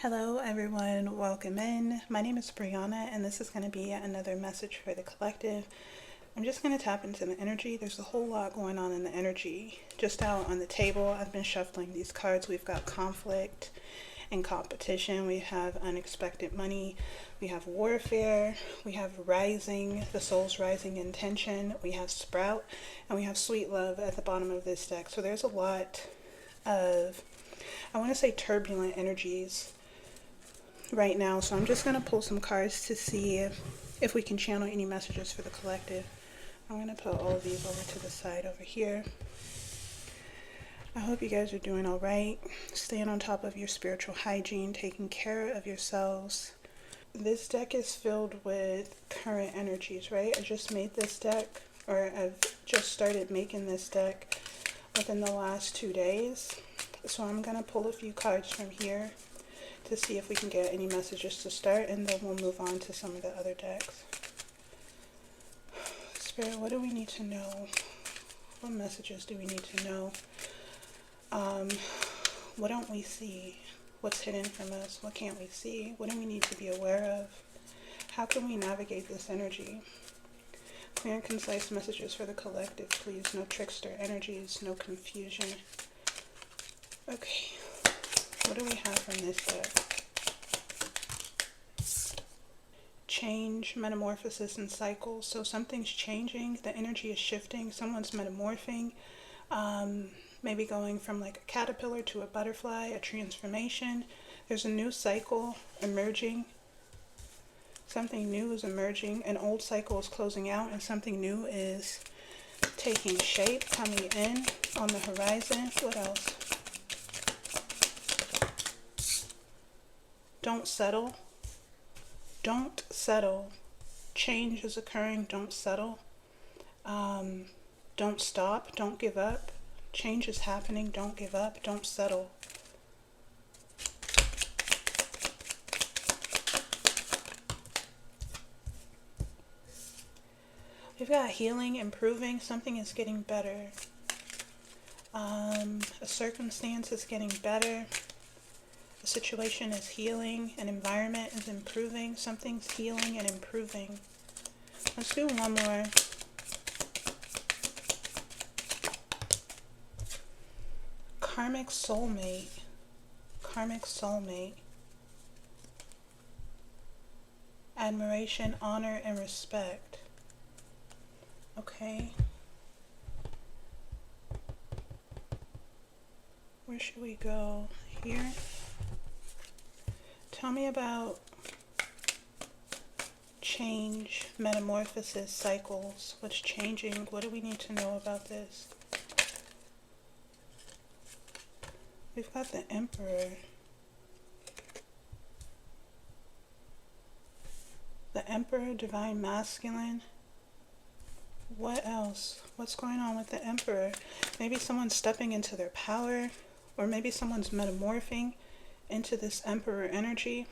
Hello everyone, welcome in. My name is Brianna and this is going to be another message for the collective. I'm just going to tap into the energy. There's a whole lot going on in the energy. Just out on the table, I've been shuffling these cards. We've got conflict and competition. We have unexpected money. We have warfare. We have rising, the soul's rising intention. We have sprout and we have sweet love at the bottom of this deck. So there's a lot of, I want to say, turbulent energies right now. So I'm just going to pull some cards to see if we can channel any messages for the collective. I'm going to put all of these over to the side over here. I hope you guys are doing all right, staying on top of your spiritual hygiene, taking care of yourselves. This deck is filled with current energies, right? I just made this deck, or I've just started making this deck within the last 2 days. So I'm going to pull a few cards from here to see if we can get any messages to start, and then we'll move on to some of the other decks. Spirit, what do we need to know? What messages do we need to know? What don't we see? What's hidden from us? What can't we see? What do we need to be aware of? How can we navigate this energy? Clear and concise messages for the collective, please. No trickster energies, no confusion. Okay, what do we have from this deck? Change, metamorphosis, and cycles. So something's changing, the energy is shifting, someone's metamorphing, maybe going from like a caterpillar to a butterfly, a transformation. There's a new cycle emerging. Something new is emerging. An old cycle is closing out and something new is taking shape, coming in on the horizon. What else? Don't settle. Don't settle. Change is occurring. Don't settle. Don't stop. Don't give up. Change is happening. Don't give up. Don't settle. We've got healing, improving. Something is getting better. A circumstance is getting better. The situation is healing. An environment is improving. Something's healing and improving. Let's do one more. Karmic soulmate. Karmic soulmate. Admiration, honor, and respect. Okay. Where should we go? Here? Tell me about change, metamorphosis, cycles. What's changing? What do we need to know about this? We've got the Emperor. The Emperor, divine masculine. What else? What's going on with the Emperor? Maybe someone's stepping into their power, or maybe someone's metamorphing into this Emperor energy.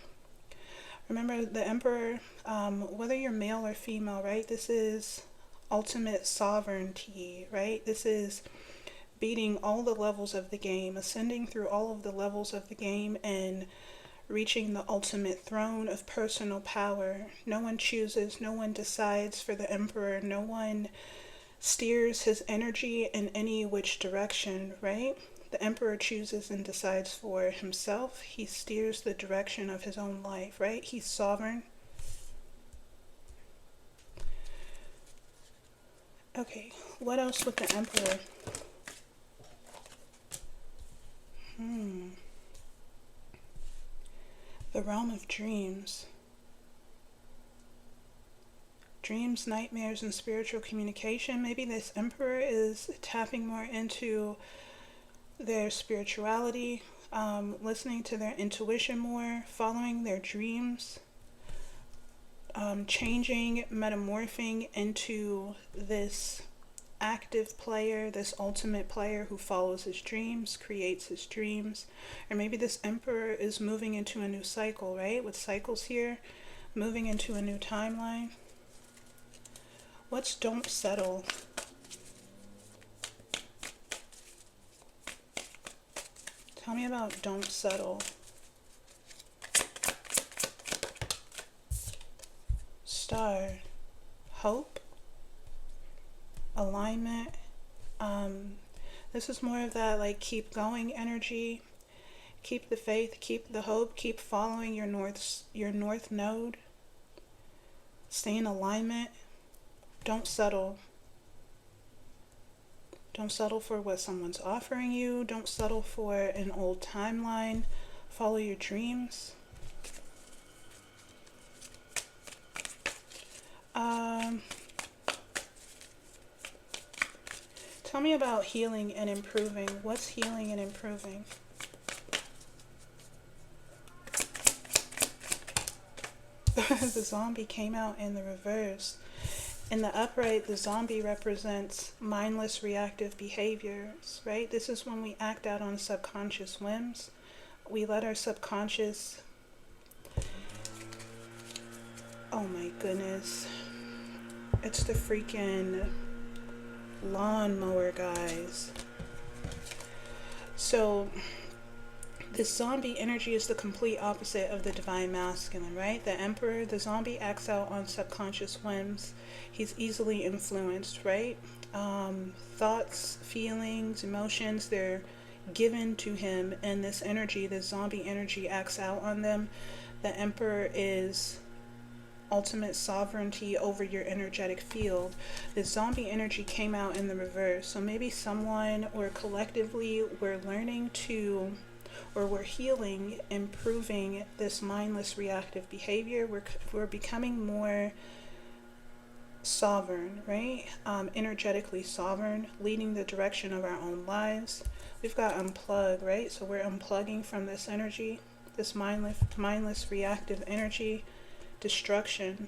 Remember, the Emperor, whether you're male or female, right? This is ultimate sovereignty, right? This is beating all the levels of the game, ascending through all of the levels of the game, and reaching the ultimate throne of personal power. No one chooses, no one decides for the Emperor, no one steers his energy in any which direction, right? The Emperor chooses and decides for himself. He steers the direction of his own life, right? He's sovereign. Okay, what else with the Emperor? The realm of dreams. Dreams, nightmares, and spiritual communication. Maybe this Emperor is tapping more into their spirituality, listening to their intuition more, following their dreams, changing, metamorphing into this active player, this ultimate player who follows his dreams, creates his dreams. Or maybe this Emperor is moving into a new cycle, right? With cycles here, moving into a new timeline. What's don't settle? Tell me about don't settle. Star, hope, alignment. This is more of that like keep going energy. Keep the faith, keep the hope, keep following your north node. Stay in alignment. Don't settle. Don't settle for what someone's offering you. Don't settle for an old timeline. Follow your dreams. Tell me about healing and improving. What's healing and improving? The zombie came out in the reverse. In the upright, the zombie represents mindless reactive behaviors, right? This is when we act out on subconscious whims. We let our subconscious... Oh my goodness. It's the freaking lawnmower, guys. So this zombie energy is the complete opposite of the divine masculine, right? The emperor, the zombie acts out on subconscious whims. He's easily influenced, right? Thoughts, feelings, emotions, they're given to him, and this energy, this zombie energy, acts out on them. The emperor is ultimate sovereignty over your energetic field. The zombie energy came out in the reverse. So maybe someone or collectively we're learning to, or we're healing, improving this mindless reactive behavior. We're becoming more sovereign, right? Energetically sovereign, leading the direction of our own lives. We've got unplug, right? So we're unplugging from this energy, this mindless reactive energy. Destruction.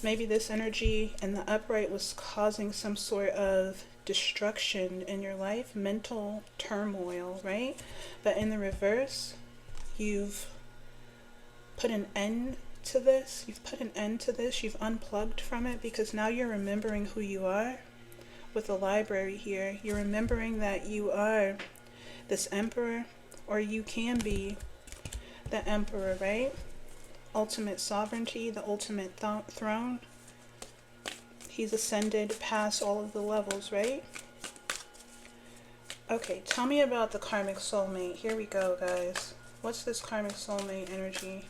Maybe this energy in the upright was causing some sort of destruction in your life, mental turmoil, right? But in the reverse, you've put an end to this. You've unplugged from it, because now you're remembering who you are. With the library here, you're remembering that you are this emperor, or you can be the emperor, right? Ultimate sovereignty, the ultimate throne. He's ascended past all of the levels, right? Okay, tell me about the karmic soulmate. Here we go, guys. What's this karmic soulmate energy?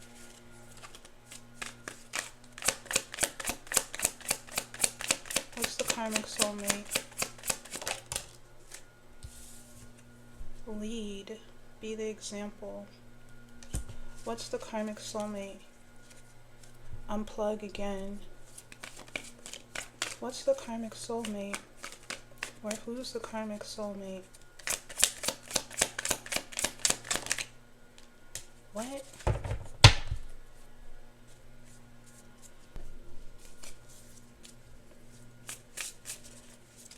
What's the karmic soulmate? Lead. Be the example. What's the karmic soulmate? Unplug again. What's the karmic soulmate? Or who's the karmic soulmate? What?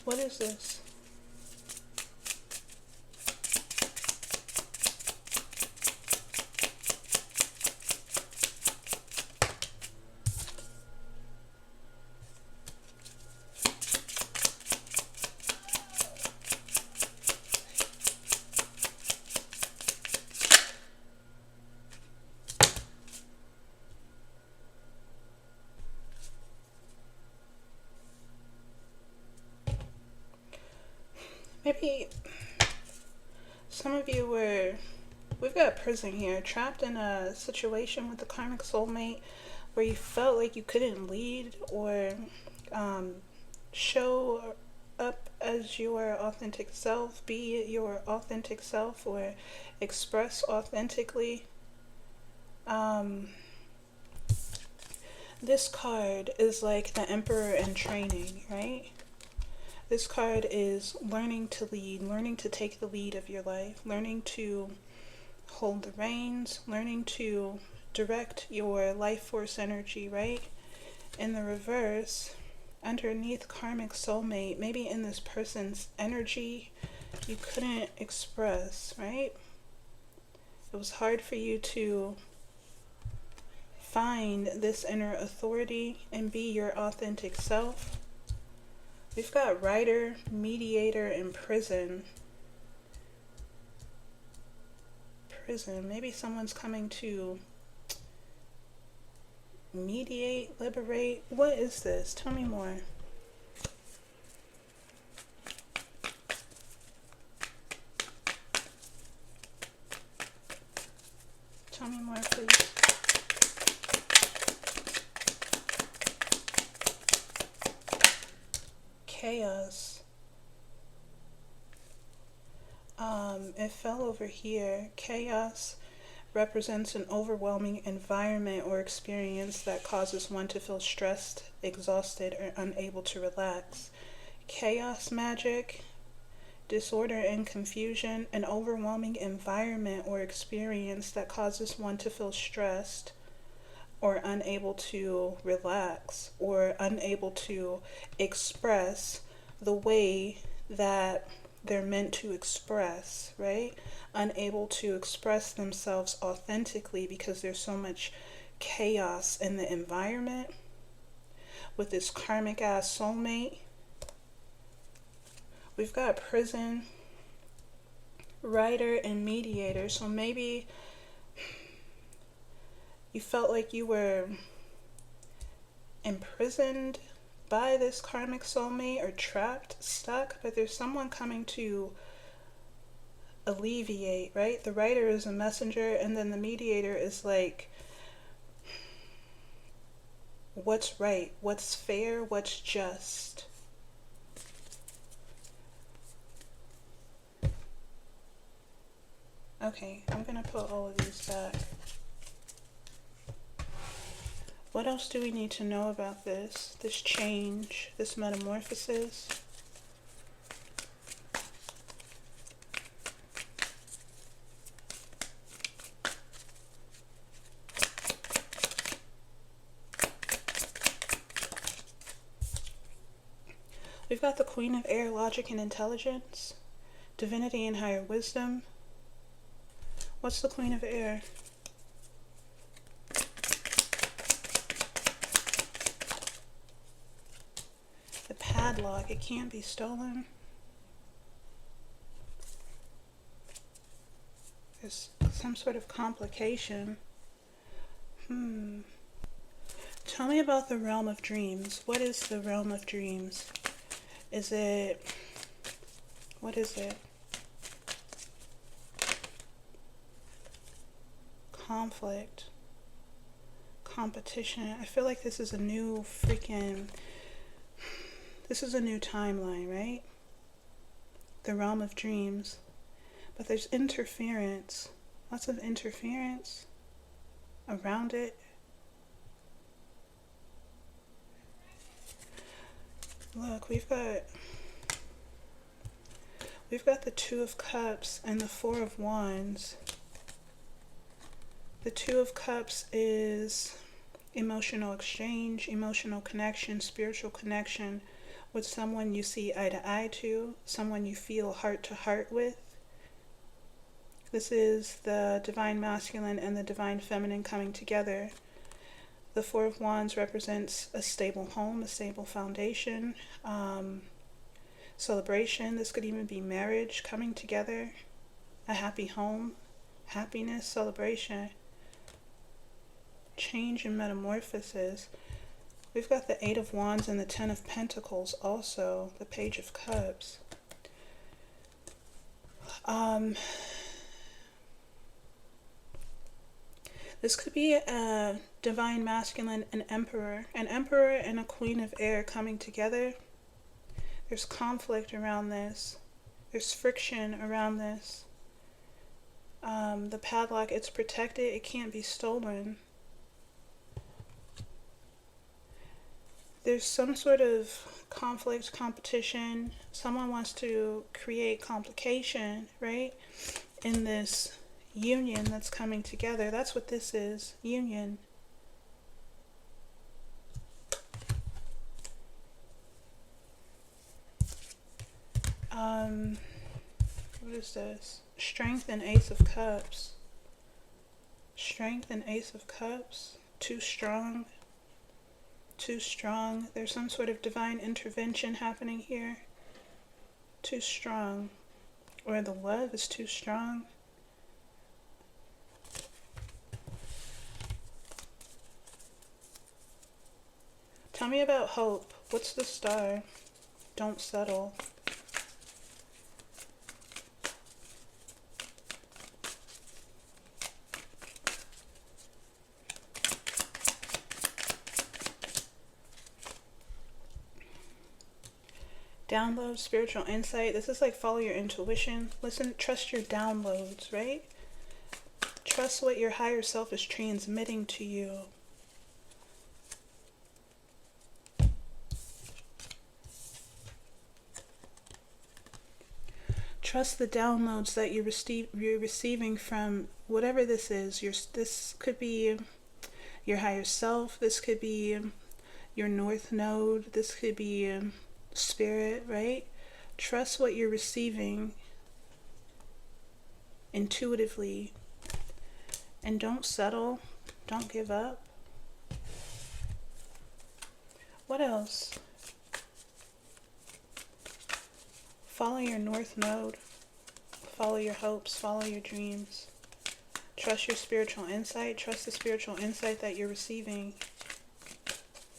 What is this? Maybe some of you we've got prison here, trapped in a situation with the karmic soulmate where you felt like you couldn't lead or show up as your authentic self, be your authentic self, or express authentically. This card is like the emperor in training, right? This card is learning to lead, learning to take the lead of your life, learning to hold the reins, learning to direct your life force energy, right? In the reverse, underneath karmic soulmate, maybe in this person's energy you couldn't express, right? It was hard for you to find this inner authority and be your authentic self. We've got writer, mediator, and prison. Maybe someone's coming to mediate, liberate. What is this? Tell me more. Tell me more, please. Chaos. It fell over here. Chaos represents an overwhelming environment or experience that causes one to feel stressed, exhausted, or unable to relax. Chaos magic, disorder and confusion, an overwhelming environment or experience that causes one to feel stressed or unable to relax or unable to express the way that they're meant to express, right? Unable to express themselves authentically because there's so much chaos in the environment. With this karmic ass soulmate, we've got prison, writer, and mediator. So maybe you felt like you were imprisoned by this karmic soulmate or trapped, stuck, but there's someone coming to alleviate, right? The writer is a messenger, and then the mediator is like, what's right, what's fair, what's just. Okay, I'm gonna put all of these back. What else do we need to know about this change, this metamorphosis? We've got the Queen of Air, logic and intelligence, divinity and higher wisdom. What's the Queen of Air? The padlock, it can't be stolen. There's some sort of complication. Tell me about the realm of dreams. What is the realm of dreams? Is it... what is it? Conflict. Competition. I feel like this is a new freaking... this is a new timeline, right? The realm of dreams. But there's interference. Lots of interference around it. Look, we've got the Two of Cups and the Four of Wands. The Two of Cups is emotional exchange, emotional connection, spiritual connection with someone you see eye to eye to, someone you feel heart to heart with. This is the divine masculine and the divine feminine coming together. The Four of Wands represents a stable home, a stable foundation, celebration. This could even be marriage coming together, a happy home, happiness, celebration, change and metamorphosis. We've got the Eight of Wands and the Ten of Pentacles also, the Page of Cups. This could be a divine masculine, an emperor and a Queen of Air coming together. There's conflict around this. There's friction around this. The padlock, it's protected. It can't be stolen. There's some sort of conflict, competition. Someone wants to create complication, right? In this union that's coming together. That's what this is, union. What is this? Strength and Ace of Cups. Strength and Ace of Cups. Too strong. Too strong. There's some sort of divine intervention happening here. Too strong. Or the love is too strong. Tell me about hope. What's the star? Don't settle. Download, spiritual insight. This is like follow your intuition. Listen, trust your downloads, right? Trust what your higher self is transmitting to you. Trust the downloads that you're receiving from whatever this is. This could be your higher self. This could be your north node. This could be spirit, right? Trust what you're receiving intuitively, and don't settle. Don't give up. What else? Follow your north node. Follow your hopes. Follow your dreams. Trust your spiritual insight. Trust the spiritual insight that you're receiving.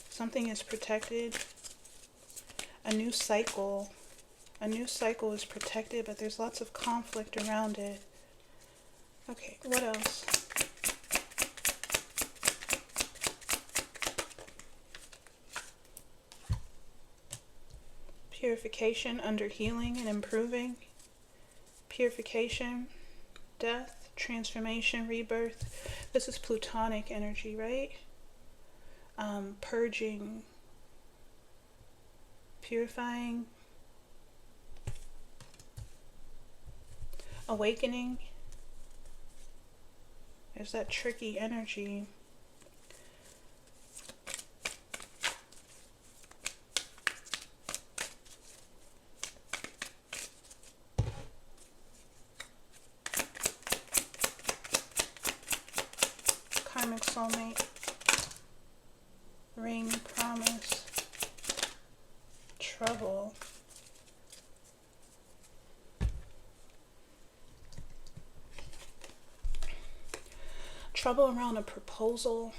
Something is protected. A new cycle. A new cycle is protected, but there's lots of conflict around it. Okay, what else? Purification under healing and improving. Purification, death, transformation, rebirth. This is Plutonic energy, right? Purging, purifying, awakening. There's that tricky energy. Karmic soulmate. Ring, promise. Trouble. Trouble around a proposal.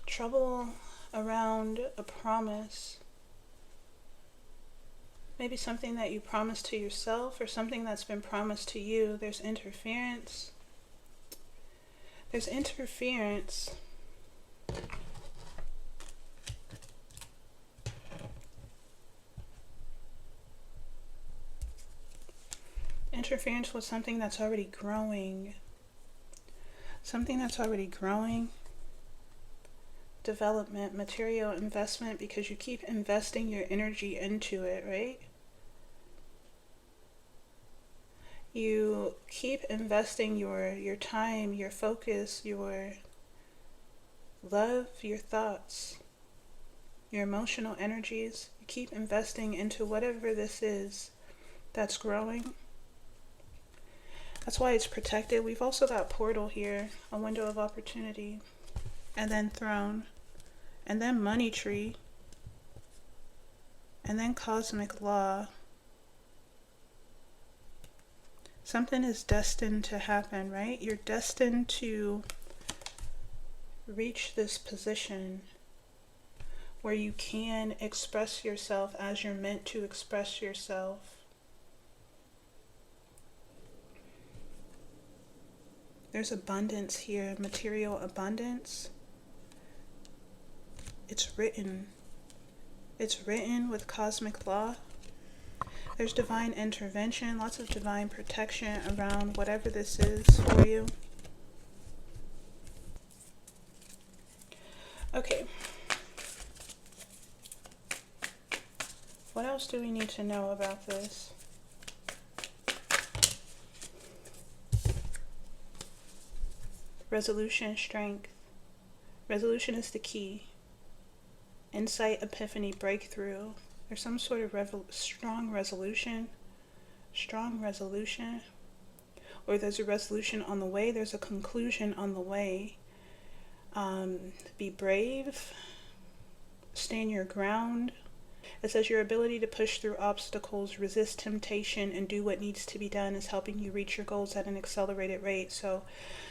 Trouble around a promise. Maybe something that you promised to yourself or something that's been promised to you. There's interference. There's interference. Interference with something that's already growing. Something that's already growing. Development, material investment, because you keep investing your energy into it, right? You keep investing your time, your focus, your love, your thoughts, your emotional energies. You keep investing into whatever this is that's growing. That's why it's protected. We've also got portal here, a window of opportunity, and then throne, and then money tree, and then cosmic law. Something is destined to happen, right? You're destined to reach this position where you can express yourself as you're meant to express yourself. There's abundance here, material abundance. It's written. It's written with cosmic law. There's divine intervention, lots of divine protection around whatever this is for you. Okay. What else do we need to know about this? Resolution, strength. Resolution is the key. Insight, epiphany, breakthrough. There's some sort of strong resolution, or there's a resolution on the way, there's a conclusion on the way. Be brave, stand your ground. It says your ability to push through obstacles, resist temptation, and do what needs to be done is helping you reach your goals at an accelerated rate. So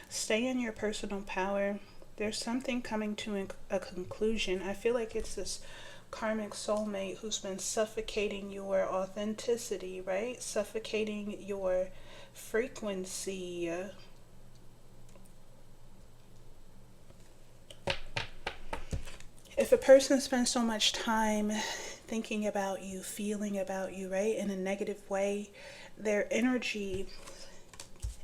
stay in your personal power. There's something coming to a conclusion. I feel like it's this karmic soulmate who's been suffocating your authenticity, right? Suffocating your frequency. If a person spends so much time thinking about you, feeling about you, right, in a negative way, their energy,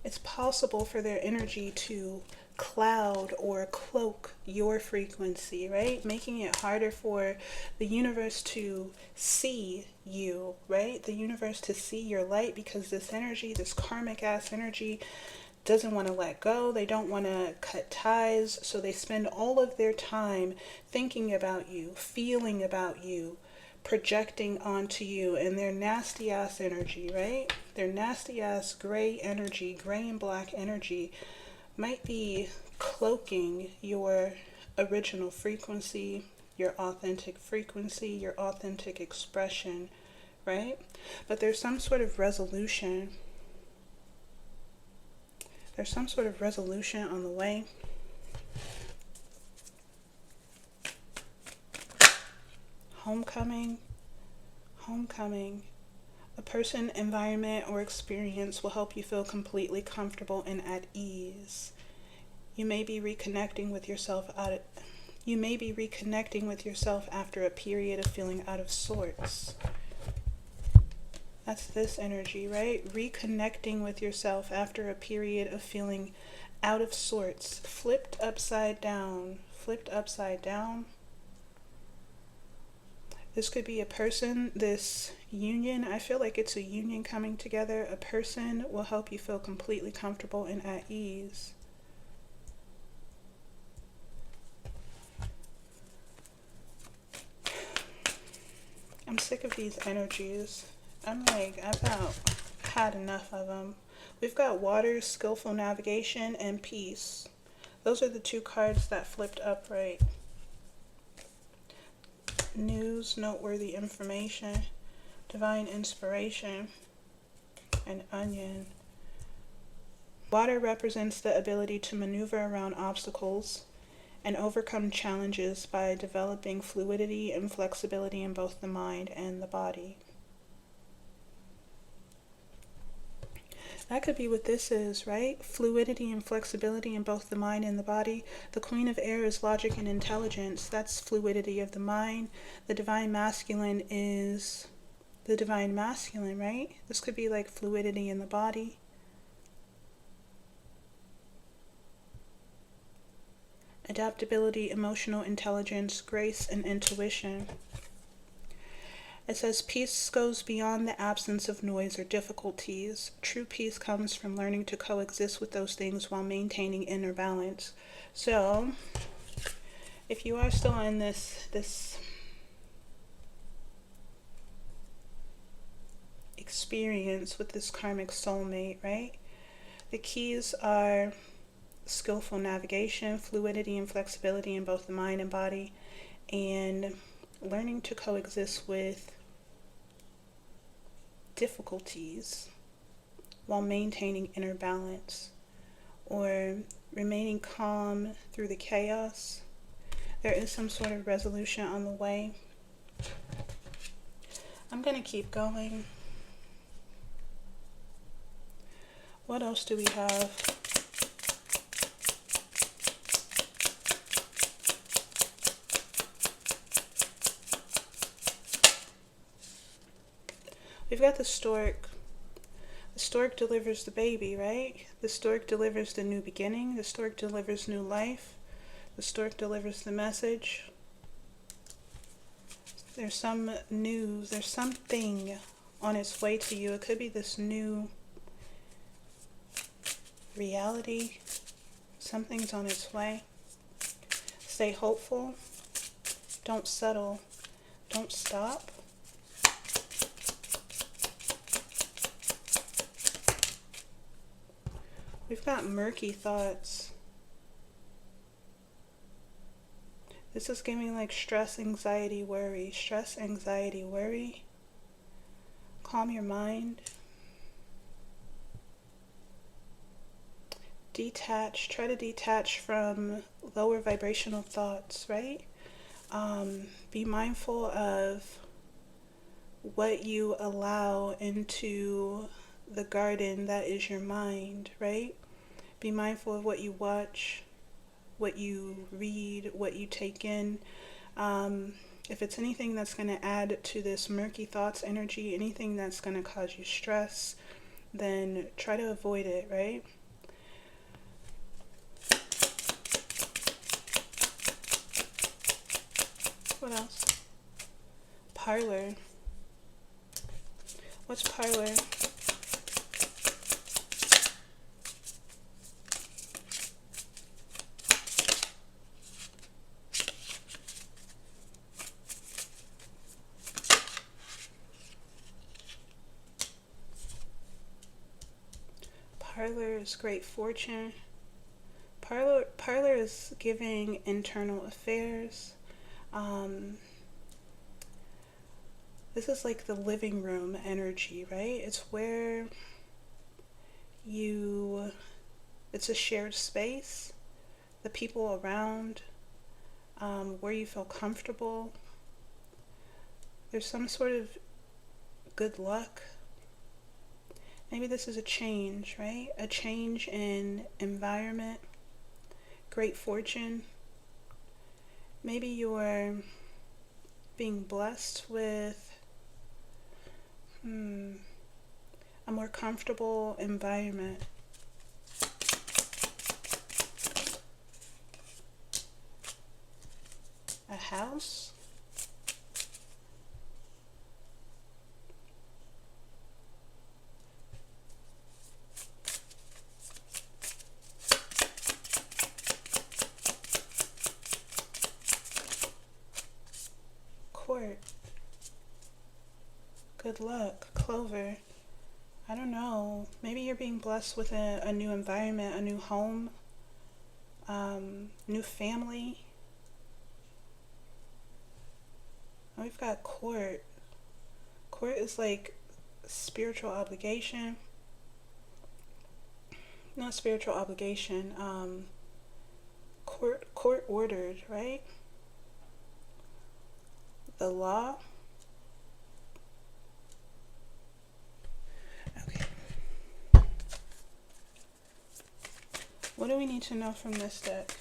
it's possible for their energy to cloud or cloak your frequency, right? Making it harder for the universe to see you, right? The universe to see your light, because this energy, this karmic ass energy, doesn't want to let go. They don't want to cut ties. So they spend all of their time thinking about you, feeling about you, projecting onto you, and their nasty ass energy, right? Their nasty ass gray energy, gray and black energy, might be cloaking your original frequency, your authentic frequency, your authentic expression, right? But there's some sort of resolution. There's some sort of resolution on the way. Homecoming. A person, environment, or experience will help you feel completely comfortable and at ease. You may be reconnecting with yourself after a period of feeling out of sorts. That's this energy, right? Reconnecting with yourself after a period of feeling out of sorts. Flipped upside down. This could be a person, this union. I feel like it's a union coming together. A person will help you feel completely comfortable and at ease. I'm sick of these energies. I'm like, I've about had enough of them. We've got water, skillful navigation, and peace. Those are the two cards that flipped upright. News, noteworthy information, divine inspiration, and onion. Water represents the ability to maneuver around obstacles and overcome challenges by developing fluidity and flexibility in both the mind and the body. That could be what this is, right? Fluidity and flexibility in both the mind and the body. The Queen of Air is logic and intelligence. That's fluidity of the mind. The Divine Masculine is the Divine Masculine, right? This could be like fluidity in the body. Adaptability, emotional intelligence, grace, and intuition. It says peace goes beyond the absence of noise or difficulties. True peace comes from learning to coexist with those things while maintaining inner balance. So, if you are still in this experience with this karmic soulmate, right? The keys are skillful navigation, fluidity and flexibility in both the mind and body, and learning to coexist with difficulties while maintaining inner balance, or remaining calm through the chaos. There is some sort of resolution on the way. I'm going to keep going. What else do we have? We've got the stork. The stork delivers the baby, right? The stork delivers the new beginning. The stork delivers new life. The stork delivers the message. There's some news. There's something on its way to you. It could be this new reality. Something's on its way. Stay hopeful. Don't settle. Don't stop. We've got murky thoughts. This is giving like stress, anxiety, worry. Stress, anxiety, worry. Calm your mind. Detach. Try to detach from lower vibrational thoughts, right? Be mindful of what you allow into the garden that is your mind, right? Be mindful of what you watch, what you read, what you take in. If it's anything that's going to add to this murky thoughts energy, anything that's going to cause you stress, then try to avoid it, right? What else? Parlor. What's parlor? Parlor is great fortune. Parlor is giving internal affairs. This is like the living room energy, right? It's where it's a shared space, the people around, where you feel comfortable. There's some sort of good luck. Maybe this is a change, right? A change in environment, great fortune. Maybe you're being blessed with a more comfortable environment. A house. Court. Good luck. Clover. I don't know. Maybe you're being blessed with a new environment, a new home, new family. We've got court. Court is like spiritual obligation. Not spiritual obligation. Court ordered, right? The law. Okay. What do we need to know from this deck?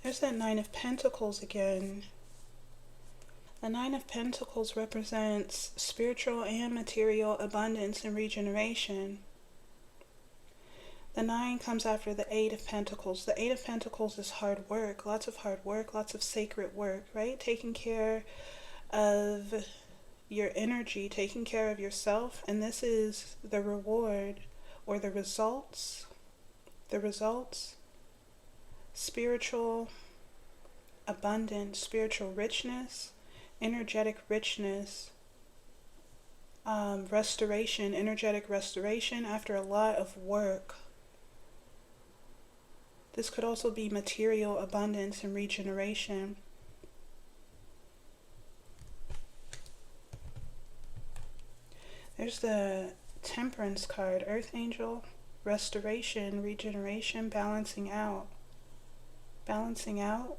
There's that Nine of Pentacles again. The Nine of Pentacles represents spiritual and material abundance and regeneration. The 9 comes after the 8 of Pentacles. The 8 of Pentacles is hard work, lots of hard work, lots of sacred work, right? Taking care of your energy, taking care of yourself, and this is the reward or the results. The results, spiritual abundance, spiritual richness, energetic richness, restoration, energetic restoration after a lot of work. This could also be material abundance and regeneration. There's the Temperance card, Earth Angel, restoration, regeneration, balancing out. Balancing out.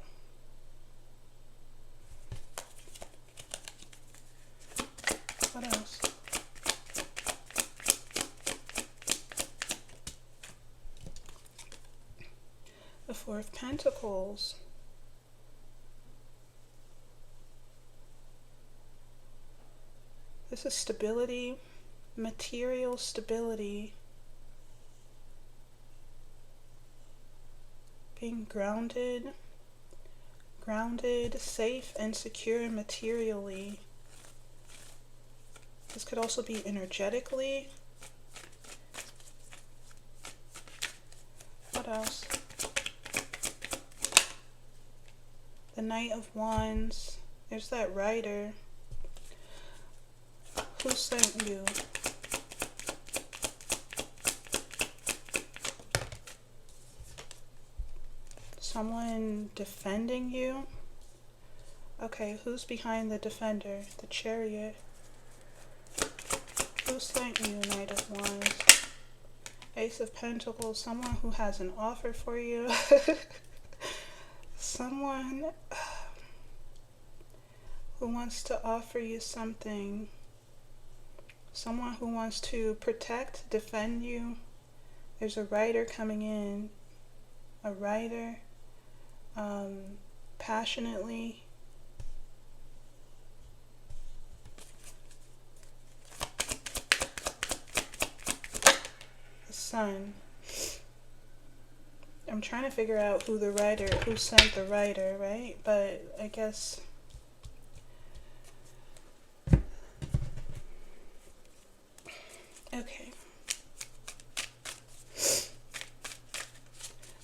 What else? The Four of Pentacles. This is stability, material stability. Being grounded, safe and secure materially. This could also be energetically. What else? The Knight of Wands. There's that Rider. Who sent you? Someone defending you? Okay, who's behind the defender? The Chariot. Who sent you, Knight of Wands? Ace of Pentacles, someone who has an offer for you. Someone who wants to offer you something. Someone who wants to protect, defend you. There's a writer coming in. A writer, passionately. The Sun. I'm trying to figure out who sent the writer, right? But I guess okay.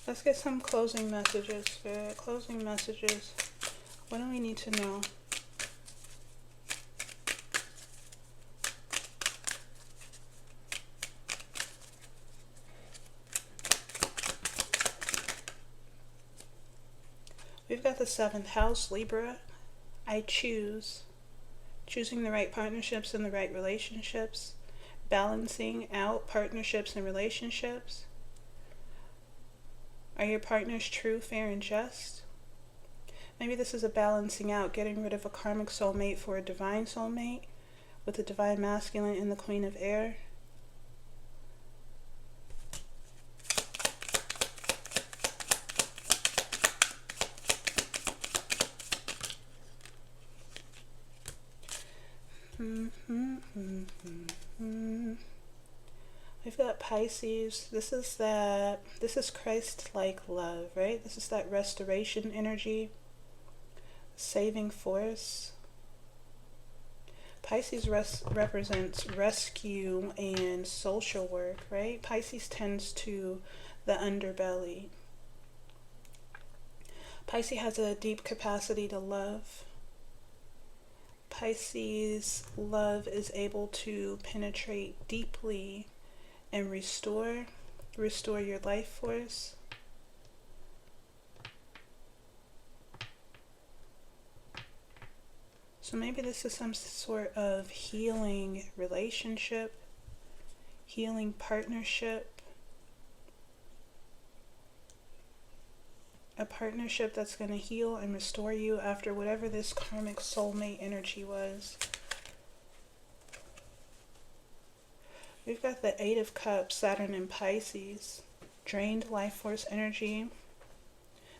Let's get some closing messages, Spirit. Closing messages. What do we need to know? We've got the 7th house, Libra. I choose. Choosing the right partnerships and the right relationships. Balancing out partnerships and relationships. Are your partners true, fair, and just? Maybe this is a balancing out, getting rid of a karmic soulmate for a divine soulmate with the divine masculine and the Queen of Air. We've got Pisces. This is Christ-like love, right? This is that restoration energy, saving force. Pisces represents rescue and social work, right? Pisces tends to the underbelly. Pisces has a deep capacity to love. Pisces love is able to penetrate deeply and restore your life force. So maybe this is some sort of healing relationship, healing partnership, a partnership that's going to heal and restore you after whatever this karmic soulmate energy was. We've got the 8 of Cups, Saturn in Pisces. Drained life force energy.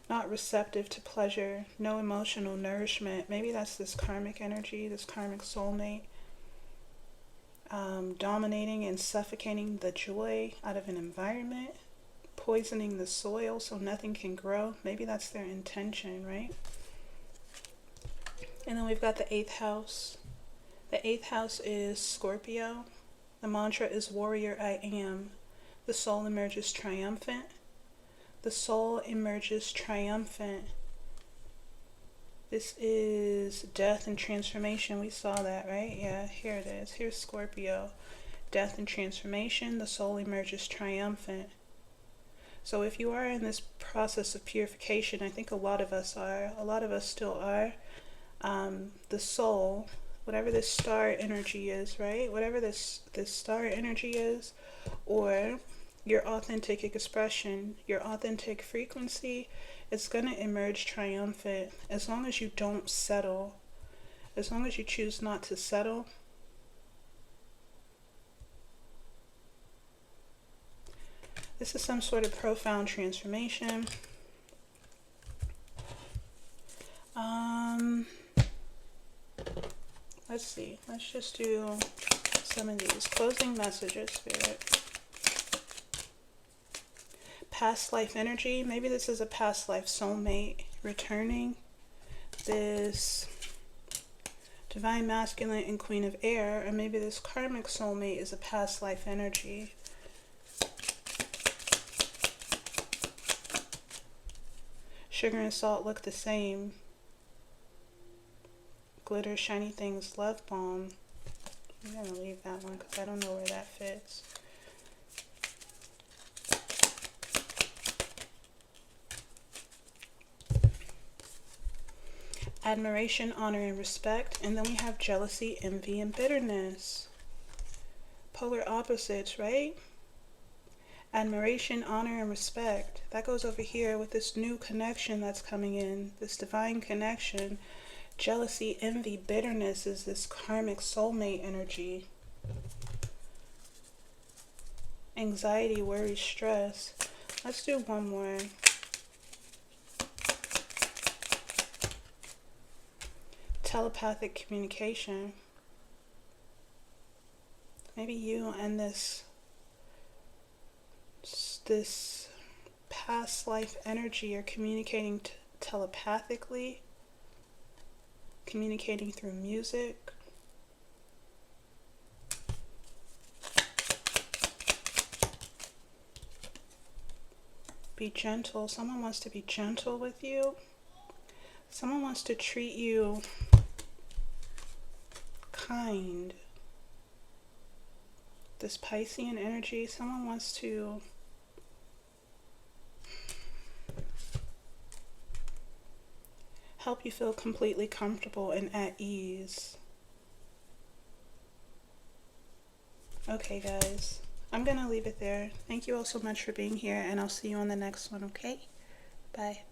Not receptive to pleasure. No emotional nourishment. Maybe that's this karmic energy, this karmic soulmate. Dominating and suffocating the joy out of an environment. Poisoning the soil so nothing can grow. Maybe that's their intention, right? And then we've got the 8th house. The 8th house is Scorpio. The mantra is Warrior I Am. The soul emerges triumphant. The soul emerges triumphant. This is death and transformation. We saw that, right? Yeah, here it is. Here's Scorpio. Death and transformation. The soul emerges triumphant. So if you are in this process of purification, I think a lot of us are. A lot of us still are. The soul, whatever this star energy is, right? Whatever this star energy is, or your authentic expression, your authentic frequency, it's going to emerge triumphant as long as you don't settle. As long as you choose not to settle. This is some sort of profound transformation. Let's see. Let's just do some of these closing messages, Spirit. Past life energy. Maybe this is a past life soulmate returning. This divine masculine and Queen of Air, or maybe this karmic soulmate is a past life energy. Sugar and salt look the same. Glitter, shiny things, love bomb. I'm going to leave that one because I don't know where that fits. Admiration, honor, and respect. And then we have jealousy, envy, and bitterness. Polar opposites, right? Admiration, honor, and respect. That goes over here with this new connection that's coming in, this divine connection. Jealousy, envy, bitterness is this karmic soulmate energy. Anxiety, worry, stress. Let's do one more. Telepathic communication. Maybe you and this past life energy are communicating telepathically, communicating through music. Be gentle. Someone wants to be gentle with you. Someone wants to treat you kind. This Piscean energy, someone wants to help you feel completely comfortable and at ease. Okay, guys, I'm gonna leave it there. Thank you all so much for being here, and I'll see you on the next one, okay? Bye.